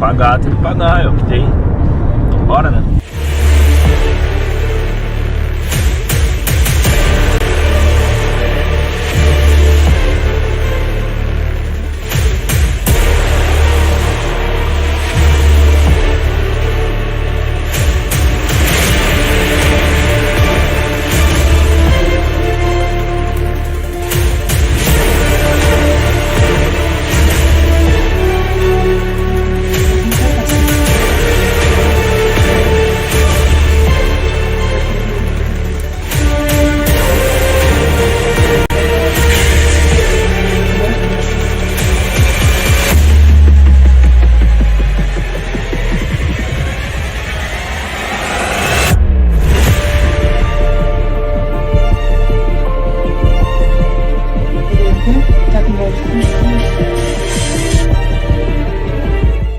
pagar, tem que pagar, é o que tem. Então bora, né?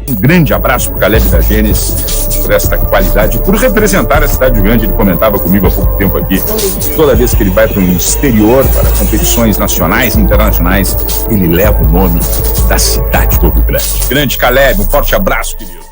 Um grande abraço para o Caleb da Gênesis por essa qualidade, por representar a cidade grande. Ele comentava comigo há pouco tempo aqui, toda vez que ele vai para o exterior, para competições nacionais e internacionais, ele leva o nome da cidade do Rio Grande. Grande Caleb, um forte abraço, querido.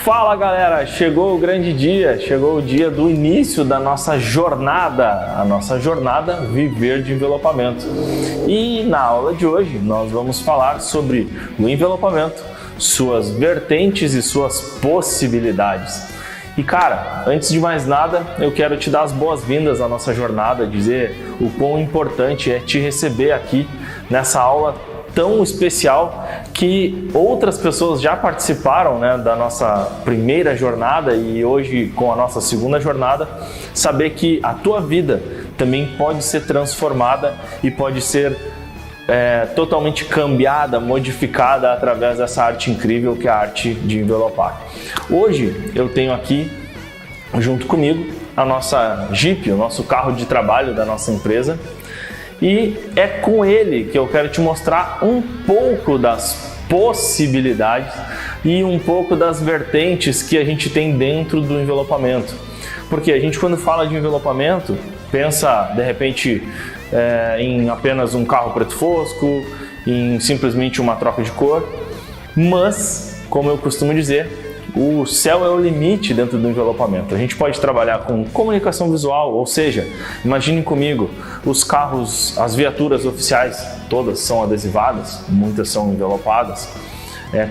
Fala galera, chegou o grande dia, chegou o dia do início da nossa jornada, a nossa jornada Viver de Envelopamento. E na aula de hoje nós vamos falar sobre o envelopamento, suas vertentes e suas possibilidades. E cara, antes de mais nada, eu quero te dar as boas-vindas à nossa jornada, dizer o quão importante é te receber aqui nessa aula tão especial que outras pessoas já participaram, né, da nossa primeira jornada e hoje com a nossa segunda jornada, saber que a tua vida também pode ser transformada e pode ser totalmente cambiada, modificada através dessa arte incrível que é a arte de envelopar. Hoje eu tenho aqui junto comigo a nossa Jeep, o nosso carro de trabalho da nossa empresa. E é com ele que eu quero te mostrar um pouco das possibilidades e um pouco das vertentes que a gente tem dentro do envelopamento. Porque a gente, quando fala de envelopamento, pensa de repente em apenas um carro preto fosco, em simplesmente uma troca de cor, mas, como eu costumo dizer, o céu é o limite dentro do envelopamento. A gente pode trabalhar com comunicação visual, ou seja, imaginem comigo, os carros, as viaturas oficiais, todas são adesivadas, muitas são envelopadas.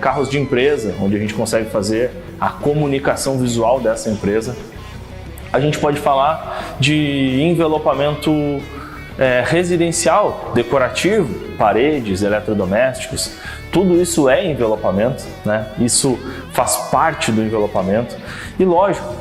Carros de empresa, onde a gente consegue fazer a comunicação visual dessa empresa. A gente pode falar de envelopamento residencial, decorativo, paredes, eletrodomésticos. Tudo isso é envelopamento, né? Isso faz parte do envelopamento. E lógico,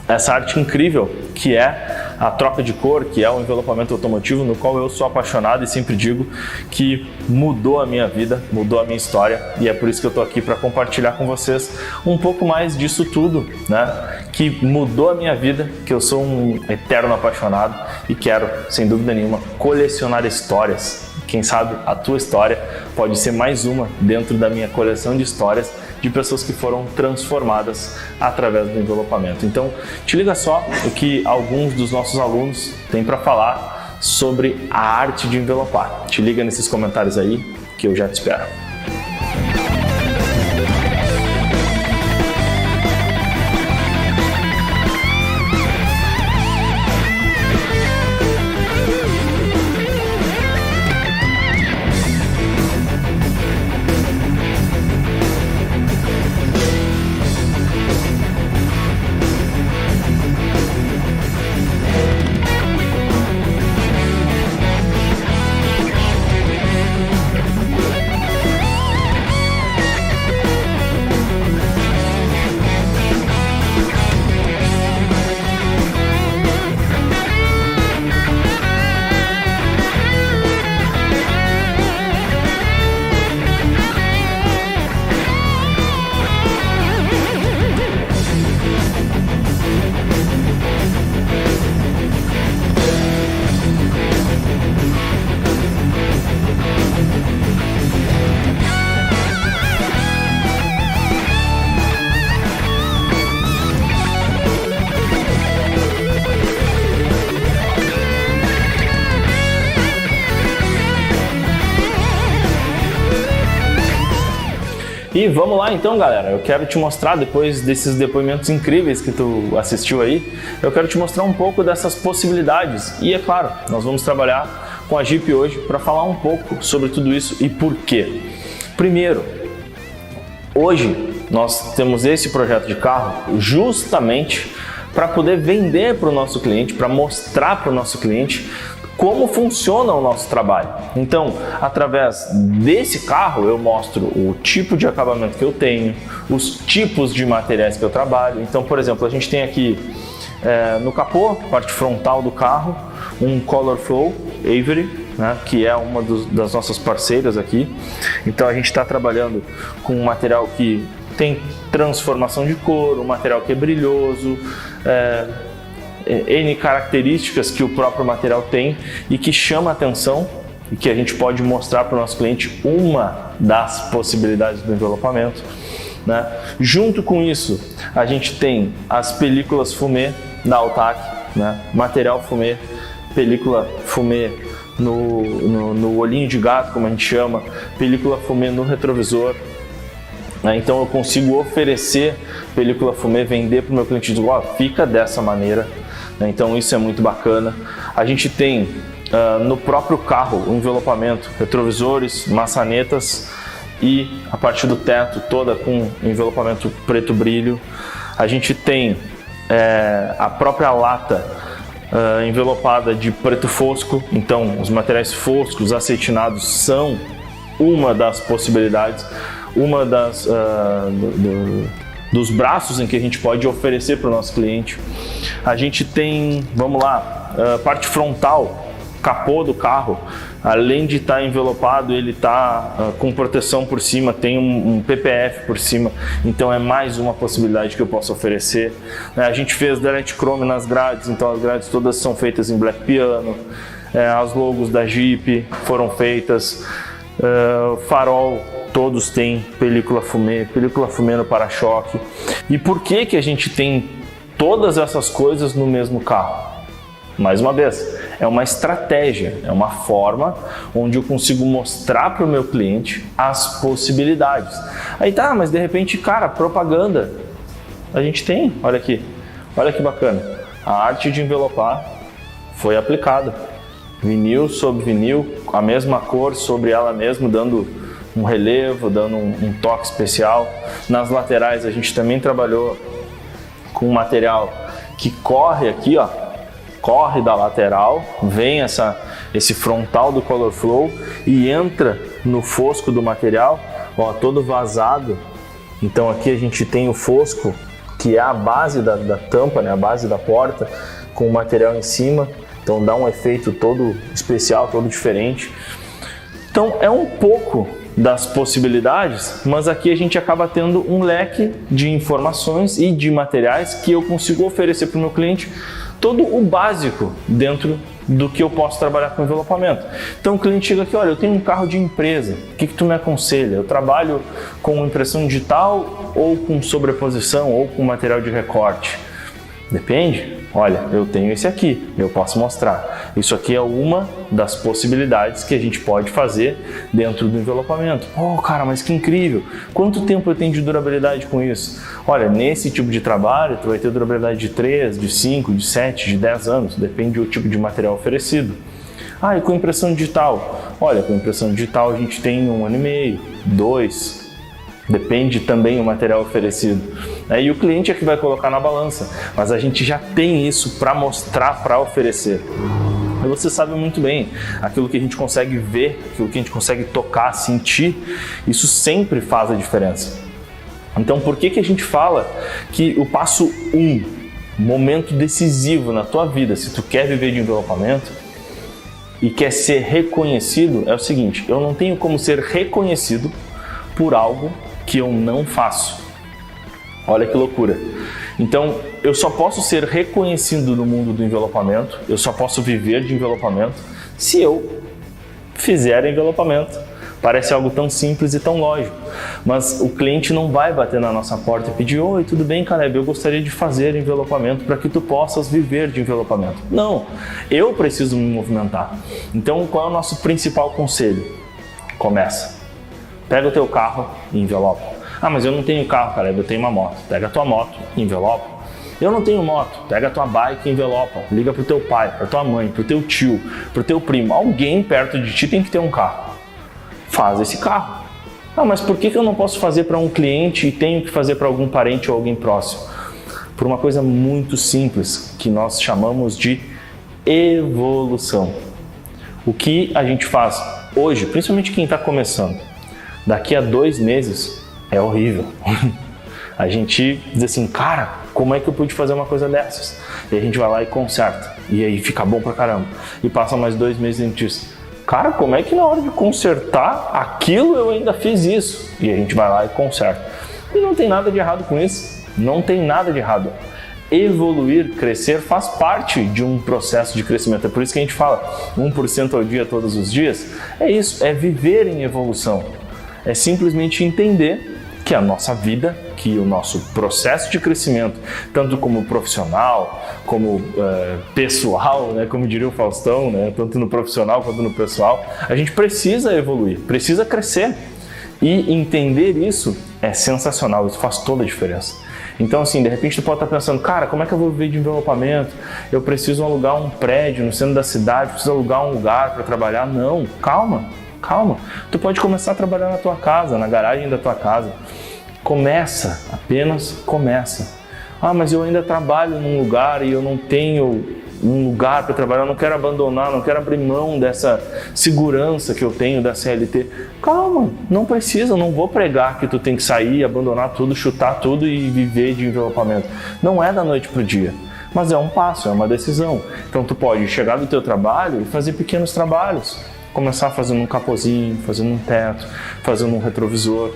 essa arte incrível que é a troca de cor, que é o envelopamento automotivo, no qual eu sou apaixonado e sempre digo que mudou a minha vida, mudou a minha história, e é por isso que eu estou aqui para compartilhar com vocês um pouco mais disso tudo, né? Que mudou a minha vida, que eu sou um eterno apaixonado e quero, sem dúvida nenhuma, colecionar histórias. Quem sabe a tua história pode ser mais uma dentro da minha coleção de histórias de pessoas que foram transformadas através do envelopamento. Então, te liga só o que alguns dos nossos alunos têm para falar sobre a arte de envelopar. Te liga nesses comentários aí que eu já te espero. E vamos lá então, galera, eu quero te mostrar, depois desses depoimentos incríveis que tu assistiu aí, eu quero te mostrar um pouco dessas possibilidades. E é claro, nós vamos trabalhar com a Jeep hoje para falar um pouco sobre tudo isso e por quê. Primeiro, hoje nós temos esse projeto de carro justamente para poder vender para o nosso cliente, para mostrar para o nosso cliente como funciona o nosso trabalho. Então, através desse carro, eu mostro o tipo de acabamento que eu tenho, os tipos de materiais que eu trabalho. Então, por exemplo, a gente tem aqui no capô, parte frontal do carro, um Color Flow Avery, né, que é uma das nossas parceiras aqui. Então, a gente está trabalhando com um material que tem transformação de cor, um material que é brilhoso, N características que o próprio material tem e que chama a atenção e que a gente pode mostrar para o nosso cliente uma das possibilidades do envelopamento, né? Junto com isso, a gente tem as películas fumê da Altac, né? Material fumê, película fumê no olhinho de gato, como a gente chama, película fumê no retrovisor. Então eu consigo oferecer película fumê, vender para o meu cliente e dizer, fica dessa maneira. Então isso é muito bacana. A gente tem no próprio carro o envelopamento, retrovisores, maçanetas e a parte do teto toda com envelopamento preto brilho. A gente tem a própria lata envelopada de preto fosco. Então os materiais foscos, acetinados são uma das possibilidades. Uma dos braços em que a gente pode oferecer para o nosso cliente. A gente tem, vamos lá, parte frontal, capô do carro, além de estar envelopado, ele está com proteção por cima, tem um PPF por cima, então é mais uma possibilidade que eu posso oferecer. A gente fez Direct Chrome nas grades, então as grades todas são feitas em Black Piano, as logos da Jeep foram feitas, farol, todos têm película fumê no para-choque. E por que a gente tem todas essas coisas no mesmo carro? Mais uma vez, é uma estratégia, é uma forma onde eu consigo mostrar para o meu cliente as possibilidades. Aí tá, mas de repente, cara, propaganda, a gente tem, olha aqui, olha que bacana, a arte de envelopar foi aplicada, vinil sobre vinil, a mesma cor sobre ela mesma, dando um relevo, dando um toque especial. Nas laterais a gente também trabalhou com um material que corre aqui, ó, corre da lateral, vem esse frontal do Color Flow e entra no fosco do material, ó, todo vazado. Então aqui a gente tem o fosco, que é a base da tampa, né, a base da porta, com o material em cima, então dá um efeito todo especial, todo diferente. Então é um pouco das possibilidades, mas aqui a gente acaba tendo um leque de informações e de materiais que eu consigo oferecer para o meu cliente todo o básico dentro do que eu posso trabalhar com envelopamento. Então o cliente chega aqui, olha, eu tenho um carro de empresa, o que tu me aconselha? Eu trabalho com impressão digital ou com sobreposição ou com material de recorte? Depende. Olha, eu tenho esse aqui, eu posso mostrar. Isso aqui é uma das possibilidades que a gente pode fazer dentro do envelopamento. Oh, cara, mas que incrível! Quanto tempo eu tenho de durabilidade com isso? Olha, nesse tipo de trabalho, tu vai ter durabilidade de 3, de 5, de 7, de 10 anos, depende do tipo de material oferecido. Ah, e com impressão digital? Olha, com impressão digital a gente tem 1 ano e meio, 2, depende também do material oferecido. E o cliente é que vai colocar na balança, mas a gente já tem isso para mostrar, para oferecer. E você sabe muito bem, aquilo que a gente consegue ver, aquilo que a gente consegue tocar, sentir, isso sempre faz a diferença. Então por que a gente fala que o passo 1, momento decisivo na tua vida, se tu quer viver de envelopamento e quer ser reconhecido, é o seguinte: eu não tenho como ser reconhecido por algo que eu não faço. Olha que loucura. Então, eu só posso ser reconhecido no mundo do envelopamento, eu só posso viver de envelopamento se eu fizer envelopamento. Parece algo tão simples e tão lógico, mas o cliente não vai bater na nossa porta e pedir: oi, tudo bem, Caleb, eu gostaria de fazer envelopamento para que tu possas viver de envelopamento. Não, eu preciso me movimentar. Então, qual é o nosso principal conselho? Começa. Pega o teu carro e envelopa. Ah, mas eu não tenho carro, cara, eu tenho uma moto. Pega a tua moto, envelopa. Eu não tenho moto, pega a tua bike e envelopa. Liga pro teu pai, pra tua mãe, pro teu tio, pro teu primo. Alguém perto de ti tem que ter um carro. Faz esse carro. Ah, mas por que eu não posso fazer para um cliente e tenho que fazer para algum parente ou alguém próximo? Por uma coisa muito simples, que nós chamamos de evolução. O que a gente faz hoje, principalmente quem está começando, daqui a 2 meses é horrível. A gente diz assim, cara, como é que eu pude fazer uma coisa dessas? E a gente vai lá e conserta. E aí fica bom pra caramba. E passa mais 2 meses e a gente diz, cara, como é que na hora de consertar aquilo eu ainda fiz isso? E a gente vai lá e conserta. E não tem nada de errado com isso. Não tem nada de errado. Evoluir, crescer, faz parte de um processo de crescimento. É por isso que a gente fala 1% ao dia, todos os dias. É isso, é viver em evolução. É simplesmente entender que a nossa vida, que o nosso processo de crescimento, tanto como profissional, como pessoal, né, como diria o Faustão, né, tanto no profissional quanto no pessoal, a gente precisa evoluir, precisa crescer. E entender isso é sensacional, isso faz toda a diferença. Então, assim, de repente tu pode estar pensando, cara, como é que eu vou viver de envelopamento? Eu preciso alugar um prédio no centro da cidade, preciso alugar um lugar para trabalhar. Não, calma. Tu pode começar a trabalhar na tua casa, na garagem da tua casa. Começa, apenas começa. Ah, mas eu ainda trabalho num lugar e eu não tenho um lugar para trabalhar, eu não quero abandonar, não quero abrir mão dessa segurança que eu tenho da CLT. Calma, não precisa, não vou pregar que tu tem que sair, abandonar tudo, chutar tudo e viver de envelopamento. Não é da noite pro dia, mas é um passo, é uma decisão. Então tu pode chegar do teu trabalho e fazer pequenos trabalhos. Começar fazendo um capozinho, fazendo um teto, fazendo um retrovisor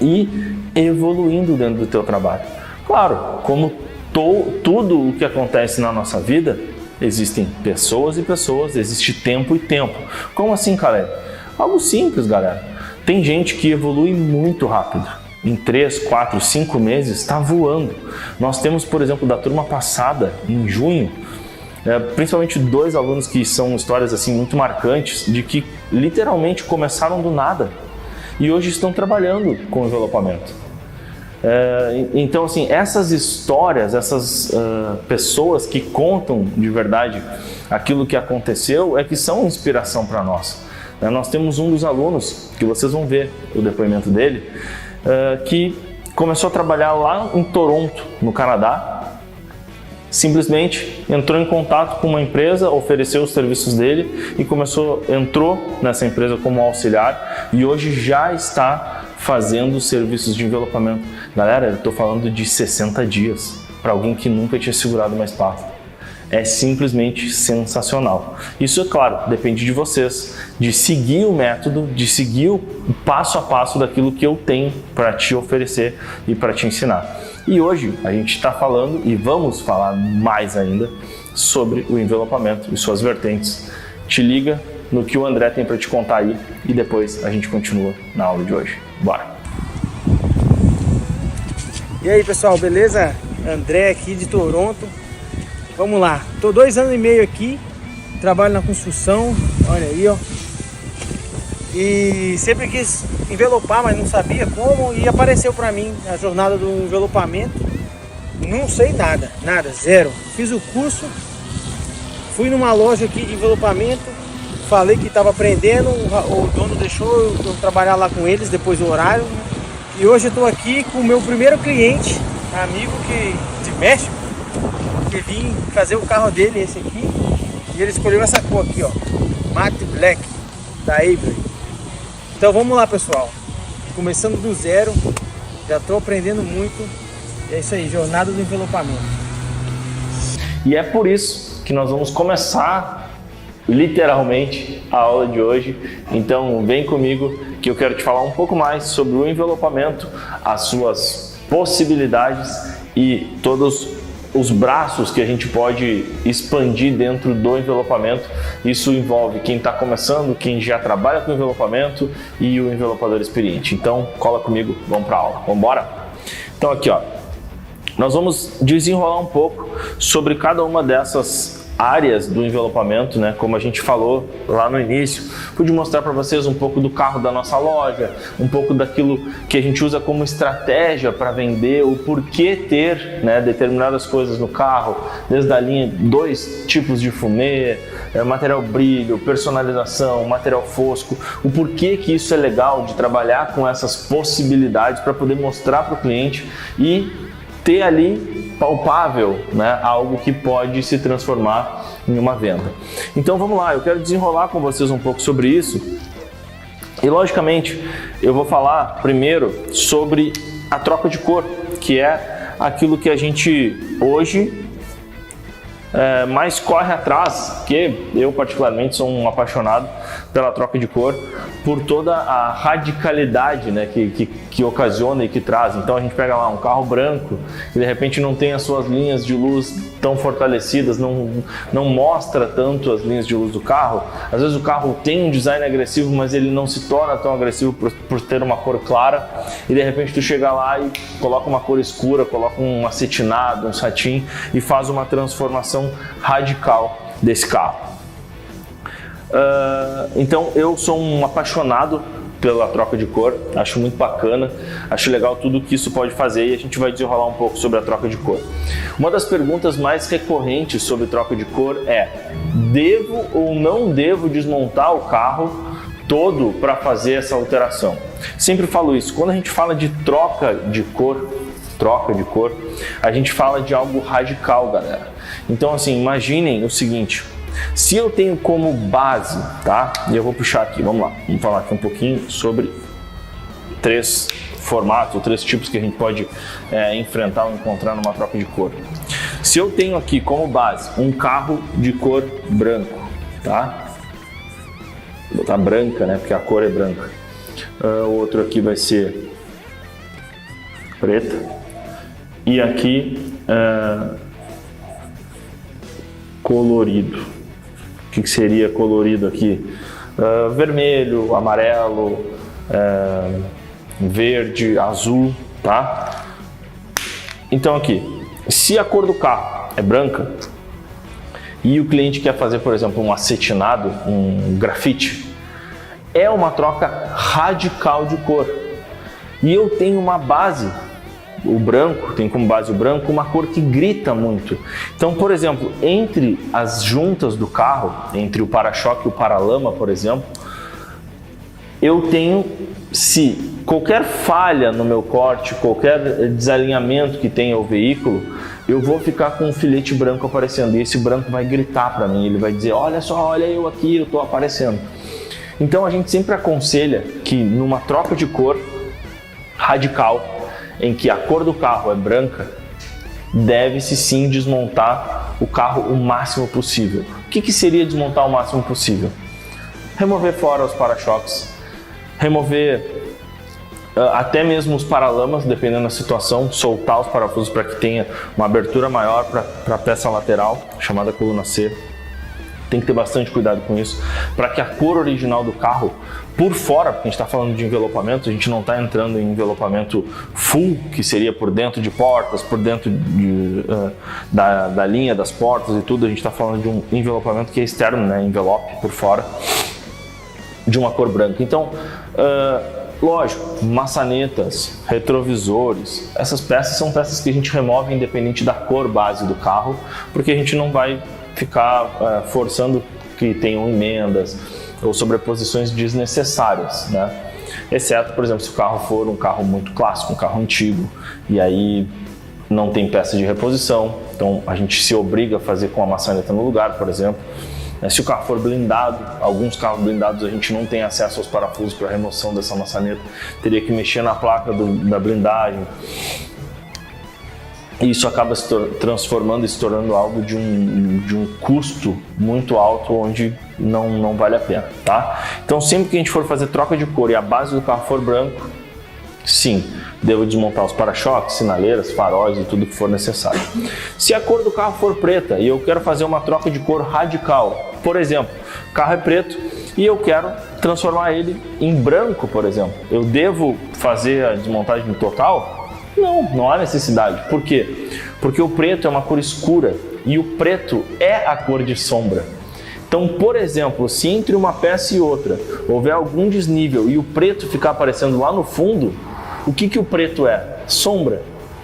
e evoluindo dentro do teu trabalho. Claro, como tudo o que acontece na nossa vida, existem pessoas e pessoas, existe tempo e tempo. Como assim, Caleb? Algo simples, galera. Tem gente que evolui muito rápido. Em 3, 4, 5 meses está voando. Nós temos, por exemplo, da turma passada, em junho, principalmente 2 alunos que são histórias assim muito marcantes, de que literalmente começaram do nada e hoje estão trabalhando com envelopamento. Então, assim, essas histórias, essas pessoas que contam de verdade aquilo que aconteceu é que são inspiração para nós. Nós temos um dos alunos, que vocês vão ver o depoimento dele, que começou a trabalhar lá em Toronto, no Canadá. Simplesmente entrou em contato com uma empresa, ofereceu os serviços dele e entrou nessa empresa como auxiliar e hoje já está fazendo serviços de envelopamento. Galera, eu estou falando de 60 dias para alguém que nunca tinha segurado uma espátula. É simplesmente sensacional. Isso, é claro, depende de vocês, de seguir o método, de seguir o passo a passo daquilo que eu tenho para te oferecer e para te ensinar. E hoje a gente está falando, e vamos falar mais ainda, sobre o envelopamento e suas vertentes. Te liga no que o André tem para te contar aí e depois a gente continua na aula de hoje. Bora! E aí, pessoal, beleza? André aqui de Toronto. Vamos lá, tô 2 anos e meio aqui, trabalho na construção, olha aí, ó. E sempre quis envelopar, mas não sabia como, e apareceu pra mim a jornada do envelopamento. Não sei nada, zero. Fiz o curso, fui numa loja aqui de envelopamento, falei que estava aprendendo, o dono deixou eu trabalhar lá com eles depois do horário. E hoje eu tô aqui com o meu primeiro cliente, amigo de México, que vim fazer o carro dele, esse aqui, e ele escolheu essa cor aqui, ó, Matte Black, da Avery. Então vamos lá, pessoal, começando do zero, já estou aprendendo muito, e é isso aí, jornada do envelopamento. E é por isso que nós vamos começar literalmente a aula de hoje. Então vem comigo que eu quero te falar um pouco mais sobre o envelopamento, as suas possibilidades e todos os braços que a gente pode expandir dentro do envelopamento. Isso envolve quem está começando, quem já trabalha com envelopamento e o envelopador experiente. Então cola comigo, vamos para a aula, vamos embora? Então aqui, ó, nós vamos desenrolar um pouco sobre cada uma dessas áreas do envelopamento, né? Como a gente falou lá no início, pude mostrar para vocês um pouco do carro da nossa loja, um pouco daquilo que a gente usa como estratégia para vender, o porquê ter, né, determinadas coisas no carro, desde a linha 2 tipos de fumê, material brilho, personalização, material fosco, o porquê que isso é legal de trabalhar com essas possibilidades para poder mostrar para o cliente e ter ali palpável, né, algo que pode se transformar em uma venda. Então vamos lá, eu quero desenrolar com vocês um pouco sobre isso e logicamente eu vou falar primeiro sobre a troca de cor, que é aquilo que a gente hoje mais corre atrás, que eu particularmente sou um apaixonado pela troca de cor, por toda a radicalidade, né, que ocasiona e que traz. Então a gente pega lá um carro branco e de repente não tem as suas linhas de luz tão fortalecidas, não mostra tanto as linhas de luz do carro. Às vezes o carro tem um design agressivo, mas ele não se torna tão agressivo por ter uma cor clara, e de repente tu chega lá e coloca uma cor escura, coloca um acetinado, um satin e faz uma transformação radical desse carro. Então eu sou um apaixonado pela troca de cor, acho muito bacana, acho legal tudo que isso pode fazer e a gente vai desenrolar um pouco sobre a troca de cor. Uma das perguntas mais recorrentes sobre troca de cor é: devo ou não devo desmontar o carro todo para fazer essa alteração? Sempre falo isso, quando a gente fala de troca de cor, a gente fala de algo radical, galera. Então assim, imaginem o seguinte: se eu tenho como base, tá? E eu vou puxar aqui, vamos lá, vamos falar aqui um pouquinho sobre 3 formatos, ou 3 tipos que a gente pode enfrentar ou encontrar numa troca de cor. Se eu tenho aqui como base um carro de cor branco, tá? Vou botar branca, né? Porque a cor é branca. O outro aqui vai ser preta. E aqui colorido. O que seria colorido aqui? Vermelho, amarelo, verde, azul, tá? Então aqui, se a cor do carro é branca e o cliente quer fazer, por exemplo, um acetinado, um grafite, é uma troca radical de cor. E eu tenho uma base, o branco, tem como base o branco, uma cor que grita muito. Então, por exemplo, entre as juntas do carro, entre o para-choque e o para-lama, por exemplo, eu tenho, se qualquer falha no meu corte, qualquer desalinhamento que tenha o veículo, eu vou ficar com um filete branco aparecendo, e esse branco vai gritar para mim, ele vai dizer: olha só, olha eu aqui, eu estou aparecendo. Então a gente sempre aconselha que numa troca de cor radical, em que a cor do carro é branca, deve-se sim desmontar o carro o máximo possível. O que seria desmontar o máximo possível? Remover fora os para-choques, remover até mesmo os paralamas, dependendo da situação, soltar os parafusos para que tenha uma abertura maior para a peça lateral, chamada coluna C. Tem que ter bastante cuidado com isso, para que a cor original do carro, por fora, porque a gente está falando de envelopamento, a gente não está entrando em envelopamento full, que seria por dentro de portas, por dentro da linha das portas e tudo, a gente está falando de um envelopamento que é externo, né, envelope por fora, de uma cor branca. Então, lógico, maçanetas, retrovisores, essas peças são peças que a gente remove independente da cor base do carro, porque a gente não vai ficar forçando que tenham emendas ou sobreposições desnecessárias, né? Exceto, por exemplo, se o carro for um carro muito clássico, um carro antigo, e aí não tem peça de reposição, então a gente se obriga a fazer com a maçaneta no lugar, por exemplo. Se o carro for blindado, alguns carros blindados a gente não tem acesso aos parafusos para remoção dessa maçaneta, teria que mexer na placa da blindagem. E isso acaba se transformando e se tornando algo de um custo muito alto, onde não vale a pena, tá? Então sempre que a gente for fazer troca de cor e a base do carro for branco, sim, devo desmontar os para-choques, sinaleiras, faróis e tudo que for necessário. Se a cor do carro for preta e eu quero fazer uma troca de cor radical, por exemplo, o carro é preto e eu quero transformar ele em branco, por exemplo, eu devo fazer a desmontagem total? Não há necessidade. Por quê? Porque o preto é uma cor escura e o preto é a cor de sombra. Então, por exemplo, se entre uma peça e outra houver algum desnível e o preto ficar aparecendo lá no fundo, o que o preto é? Sombra.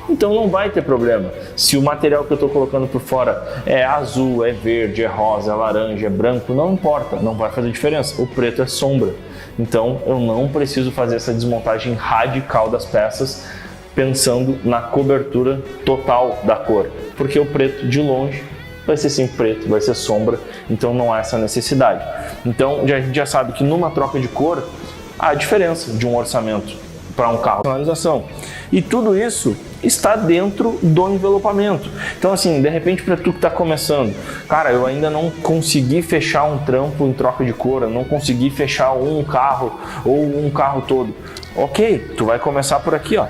Então não vai ter problema. Se o material que eu estou colocando por fora é azul, é verde, é rosa, é laranja, é branco, não importa, não vai fazer diferença. O preto é sombra. Então eu não preciso fazer essa desmontagem radical das peças pensando na cobertura total da cor, porque o preto de longe vai ser sempre preto, vai ser sombra, então não há essa necessidade. Então a gente já sabe que numa troca de cor há diferença de um orçamento para um carro de personalização. E tudo isso está dentro do envelopamento. Então assim, de repente para tu que está começando, cara, eu ainda não consegui fechar um trampo em troca de cor, eu não consegui fechar um carro ou um carro todo. Ok, tu vai começar por aqui, ó.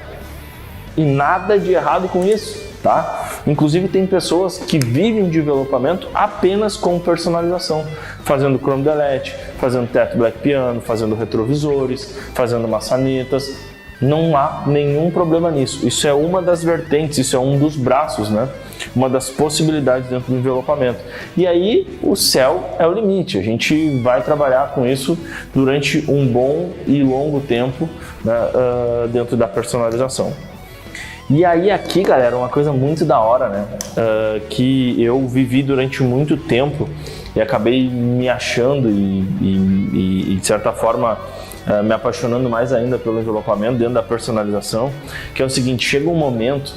E nada de errado com isso, tá? Inclusive tem pessoas que vivem de envelopamento apenas com personalização, fazendo chrome delete, fazendo teto black piano, fazendo retrovisores, fazendo maçanetas. Não há nenhum problema nisso. Isso é uma das vertentes, isso é um dos braços, né? Uma das possibilidades dentro do envelopamento. E aí o céu é o limite. A gente vai trabalhar com isso durante um bom e longo tempo, né, dentro da personalização. E aí aqui, galera, uma coisa muito da hora, né, que eu vivi durante muito tempo e acabei me achando e de certa forma me apaixonando mais ainda pelo envelopamento dentro da personalização, que é o seguinte: chega um momento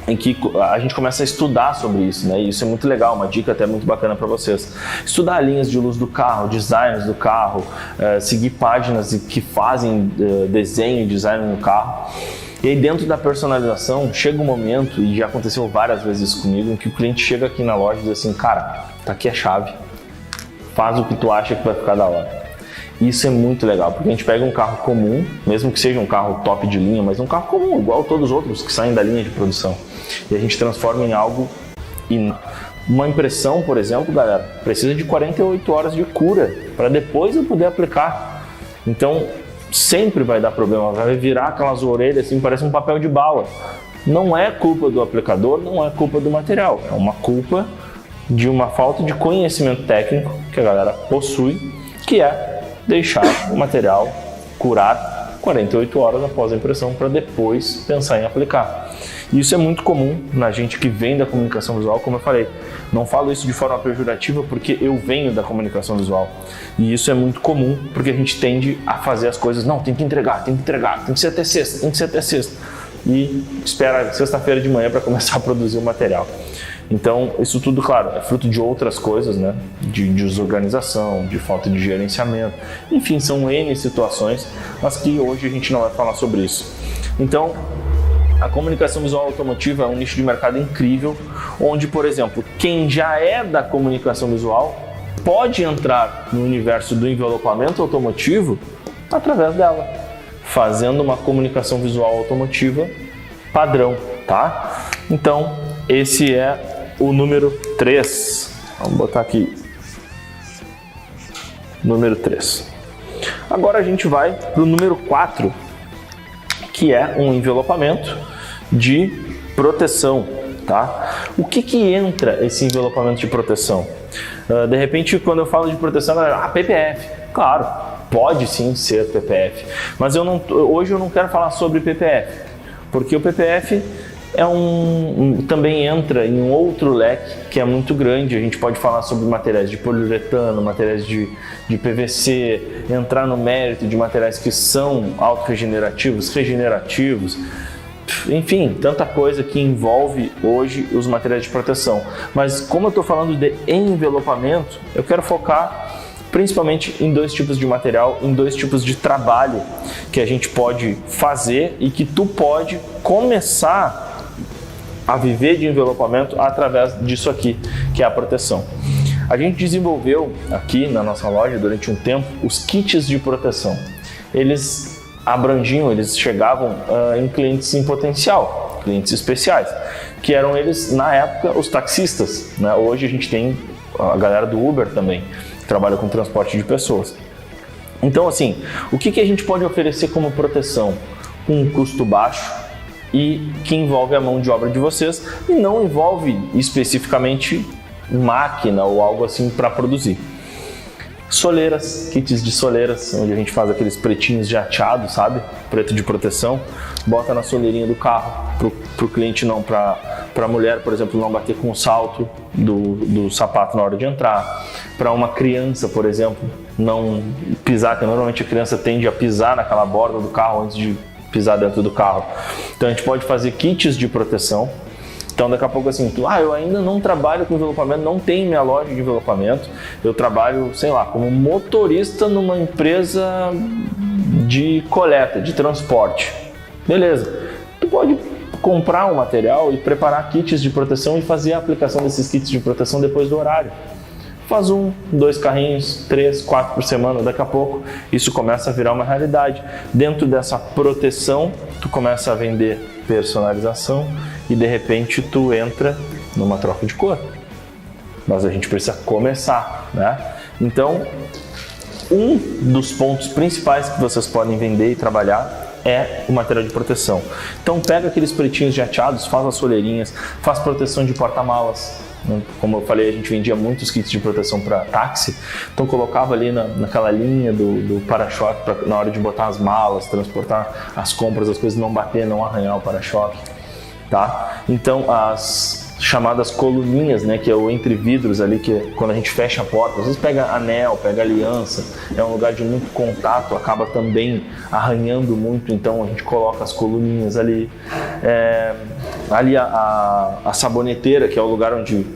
em que a gente começa a estudar sobre isso, né? E isso é muito legal, uma dica até muito bacana para vocês. Estudar linhas de luz do carro, designs do carro, seguir páginas que fazem desenho e design no carro. E aí dentro da personalização chega um momento, e já aconteceu várias vezes comigo, em que o cliente chega aqui na loja e diz assim: cara, tá aqui a chave, faz o que tu acha que vai ficar da hora. Isso é muito legal, porque a gente pega um carro comum, mesmo que seja um carro top de linha, mas um carro comum, igual todos os outros que saem da linha de produção, e a gente transforma em algo. Uma impressão, por exemplo, galera, precisa de 48 horas de cura para depois eu poder aplicar. Então sempre vai dar problema, vai virar aquelas orelhas assim, parece um papel de bala. Não é culpa do aplicador, não é culpa do material, é uma culpa de uma falta de conhecimento técnico que a galera possui, que é deixar o material curar 48 horas após a impressão para depois pensar em aplicar. Isso é muito comum na gente que vem da comunicação visual, como eu falei. Não falo isso de forma pejorativa porque eu venho da comunicação visual. E isso é muito comum porque a gente tende a fazer as coisas, não, tem que entregar, tem que ser até sexta, tem que ser até sexta. E espera sexta-feira de manhã para começar a produzir o material. Então, isso tudo, claro, é fruto de outras coisas, né? De desorganização, de falta de gerenciamento. Enfim, são N situações, mas que hoje a gente não vai falar sobre isso. Então, a comunicação visual automotiva é um nicho de mercado incrível, onde, por exemplo, quem já é da comunicação visual pode entrar no universo do envelopamento automotivo através dela, fazendo uma comunicação visual automotiva padrão, tá? Então, esse é o número 3. Vamos botar aqui. Número 3. Agora a gente vai para o número 4, que é um envelopamento de proteção, tá? O que entra esse envelopamento de proteção? De repente, quando eu falo de proteção, PPF. Claro, pode sim ser PPF, mas hoje eu não quero falar sobre PPF, porque o PPF também entra em um outro leque que é muito grande. A gente pode falar sobre materiais de poliuretano, materiais de PVC, entrar no mérito de materiais que são autorregenerativos, regenerativos, enfim, tanta coisa que envolve hoje os materiais de proteção. Mas como eu estou falando de envelopamento, eu quero focar principalmente em dois tipos de material, em dois tipos de trabalho que a gente pode fazer e que tu pode começar a viver de envelopamento através disso aqui, que é a proteção. A gente desenvolveu aqui na nossa loja durante um tempo os kits de proteção. Eles abrangiam, eles chegavam em clientes em potencial, clientes especiais, que eram eles, na época, os taxistas, né? Hoje a gente tem a galera do Uber também, que trabalha com transporte de pessoas. Então, assim, o que a gente pode oferecer como proteção com um custo baixo, e que envolve a mão de obra de vocês e não envolve especificamente máquina ou algo assim para produzir. Soleiras, kits de soleiras, onde a gente faz aqueles pretinhos jateados, sabe? Preto de proteção, bota na soleirinha do carro, pro cliente não, pra mulher, por exemplo, não bater com o salto do sapato na hora de entrar. Para uma criança, por exemplo, não pisar, que normalmente a criança tende a pisar naquela borda do carro antes de pisar dentro do carro. Então a gente pode fazer kits de proteção. Então daqui a pouco assim, eu ainda não trabalho com envelopamento, não tenho minha loja de envelopamento, eu trabalho, sei lá, como motorista numa empresa de coleta, de transporte. Beleza, tu pode comprar um material e preparar kits de proteção e fazer a aplicação desses kits de proteção depois do horário. Faz 1, 2 carrinhos, 3, 4 por semana, daqui a pouco isso começa a virar uma realidade. Dentro dessa proteção, tu começa a vender personalização e de repente tu entra numa troca de cor. Mas a gente precisa começar, né? Então, um dos pontos principais que vocês podem vender e trabalhar é o material de proteção. Então pega aqueles pretinhos jateados, faz as soleirinhas, faz proteção de porta-malas. Como eu falei, a gente vendia muitos kits de proteção para táxi, então colocava ali naquela linha do para-choque na hora de botar as malas, transportar as compras, as coisas não bater, não arranhar o para-choque, tá? Então as chamadas coluninhas, né, que é o entre vidros ali, que é quando a gente fecha a porta, às vezes pega anel, pega aliança, é um lugar de muito contato, acaba também arranhando muito, então a gente coloca as coluninhas ali. Ali a saboneteira, que é o lugar onde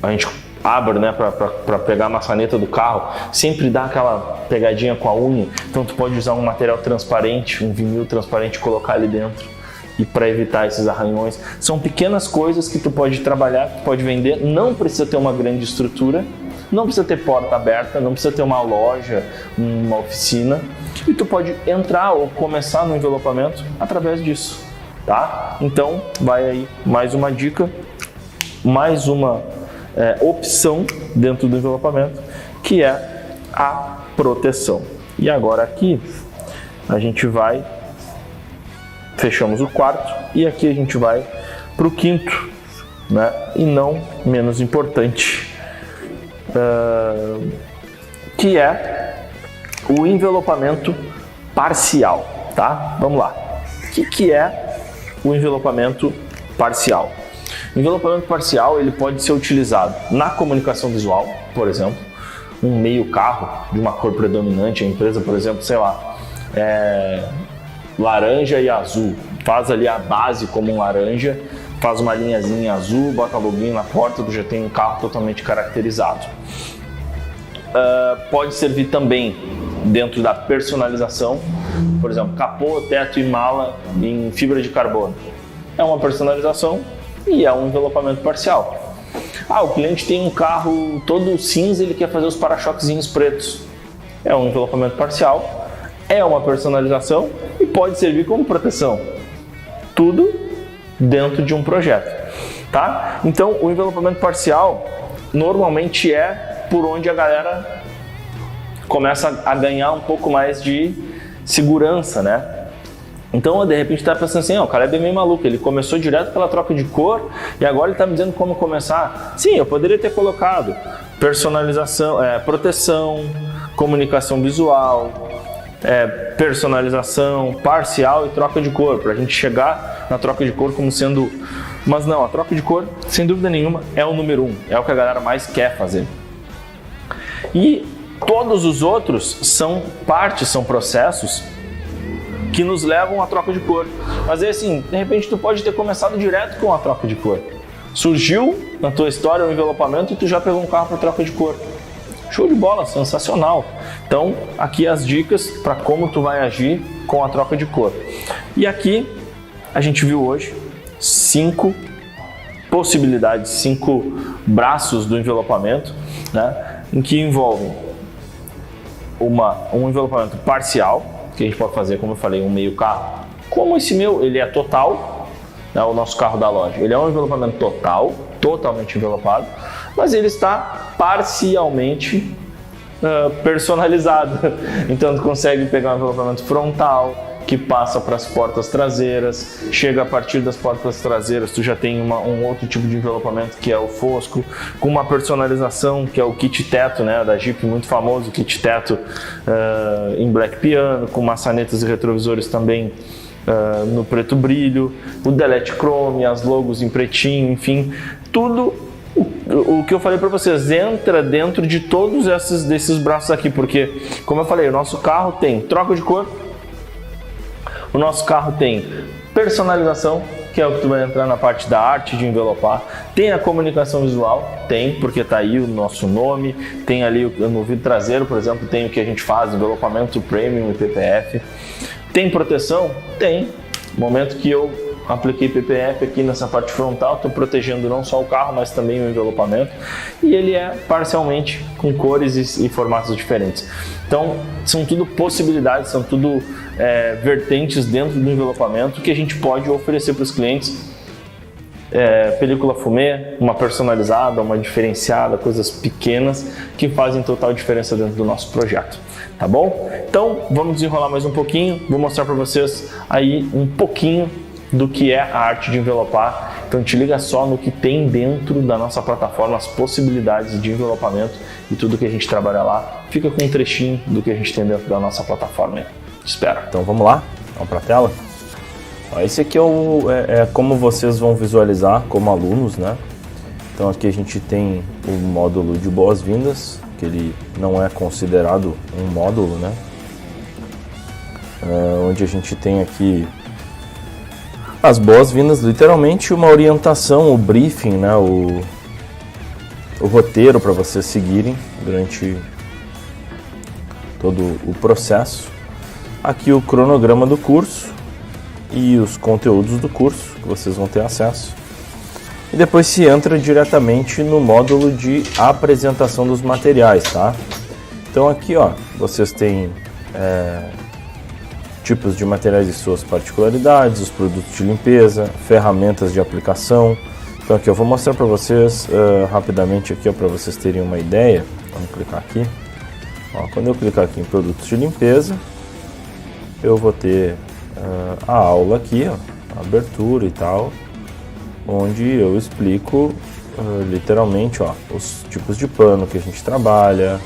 a gente abre, né, para pegar a maçaneta do carro, sempre dá aquela pegadinha com a unha, então tu pode usar um material transparente, um vinil transparente e colocar ali dentro. E para evitar esses arranhões, são pequenas coisas que tu pode trabalhar, que tu pode vender, não precisa ter uma grande estrutura, não precisa ter porta aberta, não precisa ter uma loja, uma oficina, e tu pode entrar ou começar no envelopamento através disso, tá? Então vai aí mais uma dica, mais uma opção dentro do envelopamento, que é a proteção. E agora aqui a gente vai, fechamos o quarto e aqui a gente vai para o quinto, né? E não menos importante, que é o envelopamento parcial, tá? Vamos lá. O que é o envelopamento parcial? O envelopamento parcial ele pode ser utilizado na comunicação visual, por exemplo, um meio carro de uma cor predominante, a empresa, por exemplo, sei lá, laranja e azul, faz ali a base como um laranja, faz uma linhazinha azul, bota login na porta, tu já tem um carro totalmente caracterizado. Pode servir também dentro da personalização, por exemplo, capô, teto e mala em fibra de carbono. É uma personalização e é um envelopamento parcial. O cliente tem um carro todo cinza, ele quer fazer os para-choquezinhos pretos. É um envelopamento parcial. É uma personalização e pode servir como proteção. Tudo dentro de um projeto, tá? Então, o envelopamento parcial normalmente é por onde a galera começa a ganhar um pouco mais de segurança, né? Então, de repente, tá pensando assim, o Caleb é meio maluco, ele começou direto pela troca de cor e agora ele tá me dizendo como começar. Sim, eu poderia ter colocado personalização, proteção, comunicação visual, personalização, parcial e troca de cor, para a gente chegar na troca de cor como sendo... Mas não, a troca de cor, sem dúvida nenhuma, é o número 1, é o que a galera mais quer fazer. E todos os outros são partes, são processos que nos levam à troca de cor. Mas é assim, de repente tu pode ter começado direto com a troca de cor. Surgiu na tua história o envelopamento e tu já pegou um carro para troca de cor. Show de bola, sensacional. Então, aqui as dicas para como tu vai agir com a troca de cor. E aqui a gente viu hoje 5 possibilidades, 5 braços do envelopamento, né, em que envolvem um envelopamento parcial, que a gente pode fazer, como eu falei, um meio carro. Como esse meu, ele é total, né, o nosso carro da loja, ele é um envelopamento total, totalmente envelopado, mas ele está parcialmente personalizado. Então tu consegue pegar um envelopamento frontal, que passa para as portas traseiras, chega a partir das portas traseiras, tu já tem um outro tipo de envelopamento que é o fosco, com uma personalização que é o kit teto, né, da Jeep, muito famoso, o kit teto em black piano, com maçanetas e retrovisores também no preto brilho, o delete chrome, as logos em pretinho, enfim, tudo o que eu falei para vocês entra dentro de todos desses braços aqui, porque, como eu falei, o nosso carro tem troca de cor, o nosso carro tem personalização, que é o que tu vai entrar na parte da arte de envelopar, tem a comunicação visual, tem, porque tá aí o nosso nome, tem ali no vidro traseiro, por exemplo, tem o que a gente faz, envelopamento premium e PPF, tem proteção? Tem. No momento que eu apliquei PPF aqui nessa parte frontal, estou protegendo não só o carro, mas também o envelopamento, e ele é parcialmente com cores e formatos diferentes. Então, são tudo possibilidades, são tudo vertentes dentro do envelopamento que a gente pode oferecer para os clientes. Película fumê, uma personalizada, uma diferenciada, coisas pequenas que fazem total diferença dentro do nosso projeto, tá bom? Então, vamos desenrolar mais um pouquinho, vou mostrar para vocês aí um pouquinho do que é a arte de envelopar. Então te liga só no que tem dentro da nossa plataforma, as possibilidades de envelopamento e tudo que a gente trabalha lá. Fica com um trechinho do que a gente tem dentro da nossa plataforma. Te espero. Então vamos lá, vamos para a tela. Esse aqui é como vocês vão visualizar como alunos, né? Então aqui a gente tem o módulo de boas-vindas, que ele não é considerado um módulo, né? Onde a gente tem aqui as boas-vindas, literalmente uma orientação, o briefing, né? O roteiro para vocês seguirem durante todo o processo. Aqui o cronograma do curso e os conteúdos do curso que vocês vão ter acesso. E depois se entra diretamente no módulo de apresentação dos materiais, tá? Então aqui, ó, vocês têm tipos de materiais e suas particularidades, os produtos de limpeza, ferramentas de aplicação. Então aqui eu vou mostrar para vocês rapidamente aqui, para vocês terem uma ideia. Vamos clicar aqui. Ó, quando eu clicar aqui em produtos de limpeza, eu vou ter a aula aqui, ó, a abertura e tal, onde eu explico literalmente, ó, os tipos de pano que a gente trabalha,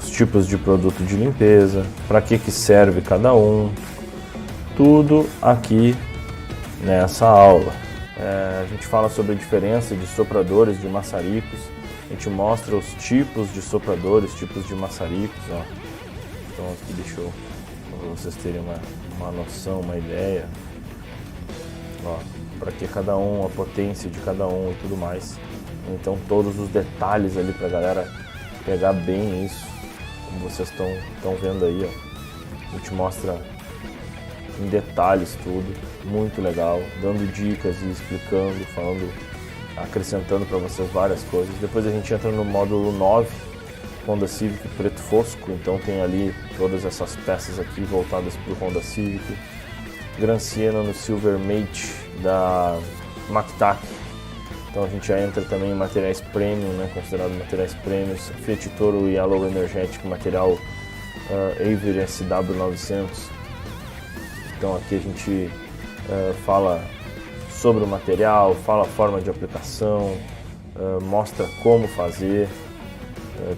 os tipos de produto de limpeza, para que serve cada um, tudo aqui nessa aula. A gente fala sobre a diferença de sopradores de maçaricos, a gente mostra os tipos de sopradores, tipos de maçaricos, ó. Então aqui deixa eu, para vocês terem uma noção, uma ideia, para que cada um, a potência de cada um e tudo mais. Então todos os detalhes ali para a galera pegar bem isso, como vocês estão vendo aí, ó. A gente mostra em detalhes tudo, muito legal, dando dicas e explicando, falando, acrescentando para vocês várias coisas. Depois a gente entra no módulo 9, Honda Civic preto fosco, então tem ali todas essas peças aqui voltadas para o Honda Civic. Gran Siena no Silver Mate da Mactac. Então a gente já entra também em materiais premium, né, considerado materiais premiums. Fiat Toro Yellow Energetic, material Avery SW900. Então aqui a gente fala sobre o material, fala a forma de aplicação, mostra como fazer,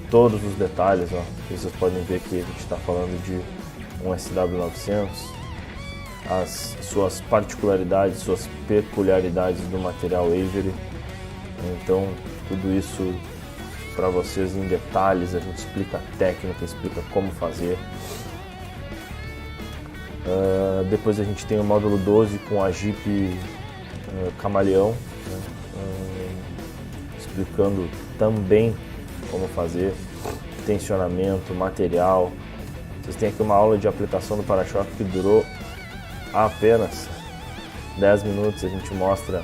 todos os detalhes, ó. Vocês podem ver que a gente está falando de um SW900, as suas particularidades, suas peculiaridades do material Avery. Então tudo isso para vocês em detalhes, a gente explica a técnica, explica como fazer. Depois a gente tem o módulo 12 com a Jeep Camaleão, né? Explicando também como fazer, tensionamento, material. Vocês têm aqui uma aula de aplicação do para-choque que durou apenas 10 minutos. A gente mostra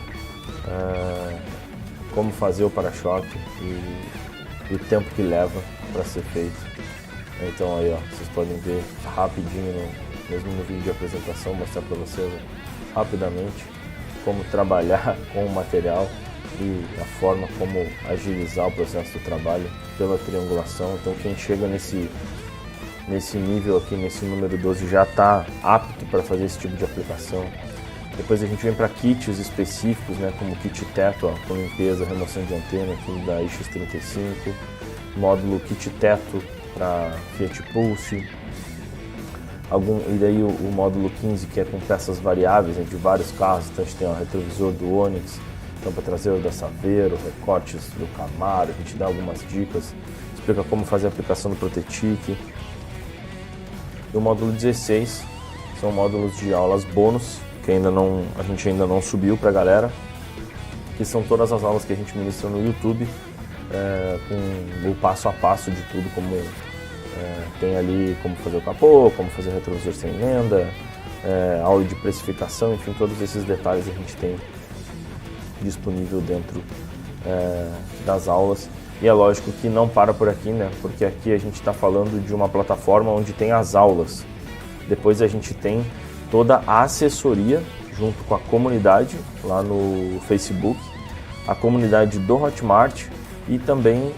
como fazer o para-choque e o tempo que leva para ser feito. Então aí, ó, vocês podem ver rapidinho, mesmo no vídeo de apresentação, mostrar para vocês rapidamente como trabalhar com o material e a forma como agilizar o processo do trabalho pela triangulação. Então quem chega nesse nível aqui, nesse número 12, já está apto para fazer esse tipo de aplicação. Depois a gente vem para kits específicos, né, como o kit teto, ó, com limpeza, remoção de antena aqui da iX35, módulo kit teto para Fiat Pulse, e daí o módulo 15, que é com peças variáveis, né, de vários carros. Então a gente tem o retrovisor do Onix, tampa traseira da Saveiro, recortes do Camaro, a gente dá algumas dicas, explica como fazer a aplicação do Protetic. E o módulo 16 são módulos de aulas bônus, que a gente ainda não subiu para a galera, que são todas as aulas que a gente ministra no YouTube, com o passo a passo de tudo, como tem ali como fazer o capô, como fazer retrovisor sem emenda, aula de precificação, enfim, todos esses detalhes a gente tem disponível dentro das aulas. E é lógico que não para por aqui, né? Porque aqui a gente está falando de uma plataforma onde tem as aulas. Depois a gente tem toda a assessoria junto com a comunidade lá no Facebook, a comunidade do Hotmart e também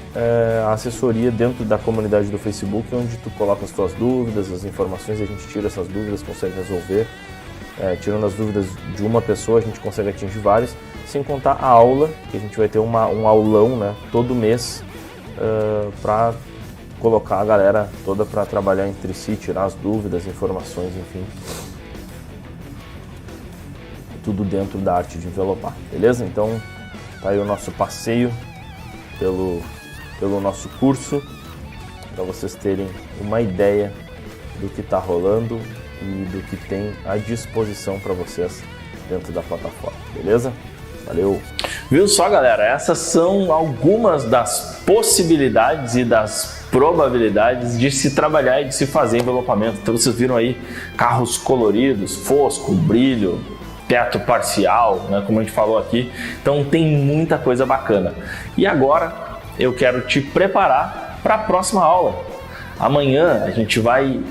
a assessoria dentro da comunidade do Facebook, onde tu coloca as tuas dúvidas, as informações, a gente tira essas dúvidas, consegue resolver. Tirando as dúvidas de uma pessoa, a gente consegue atingir várias, sem contar a aula, que a gente vai ter um aulão, né, todo mês, para colocar a galera toda para trabalhar entre si, tirar as dúvidas, informações, enfim. Tudo dentro da arte de envelopar, beleza? Então, tá aí o nosso passeio pelo nosso curso, para vocês terem uma ideia do que está rolando e do que tem à disposição para vocês dentro da plataforma, beleza? Valeu! Viu só, galera? Essas são algumas das possibilidades e das probabilidades de se trabalhar e de se fazer envelopamento. Então vocês viram aí carros coloridos, fosco, brilho, teto parcial, né, como a gente falou aqui. Então tem muita coisa bacana. E agora eu quero te preparar para a próxima aula. Amanhã a gente vai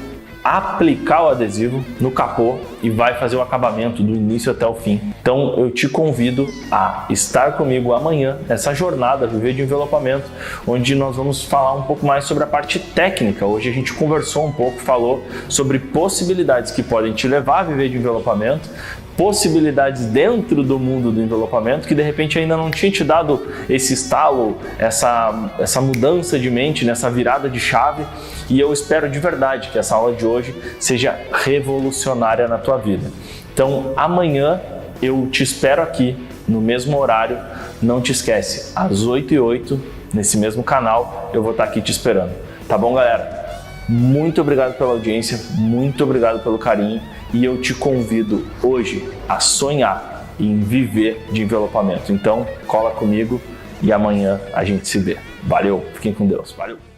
aplicar o adesivo no capô e vai fazer o acabamento do início até o fim. Então eu te convido a estar comigo amanhã nessa jornada Viver de Envelopamento, onde nós vamos falar um pouco mais sobre a parte técnica. Hoje a gente conversou um pouco, falou sobre possibilidades que podem te levar a viver de envelopamento, possibilidades dentro do mundo do envelopamento que de repente ainda não tinha te dado esse estalo, essa mudança de mente, nessa virada de chave, e eu espero de verdade que essa aula de hoje seja revolucionária na tua vida. Então amanhã eu te espero aqui no mesmo horário, não te esquece, às 8h08, nesse mesmo canal, eu vou estar aqui te esperando. Tá bom, galera? Muito obrigado pela audiência, muito obrigado pelo carinho, e eu te convido hoje a sonhar em viver de envelopamento. Então, cola comigo e amanhã a gente se vê. Valeu, fiquem com Deus. Valeu!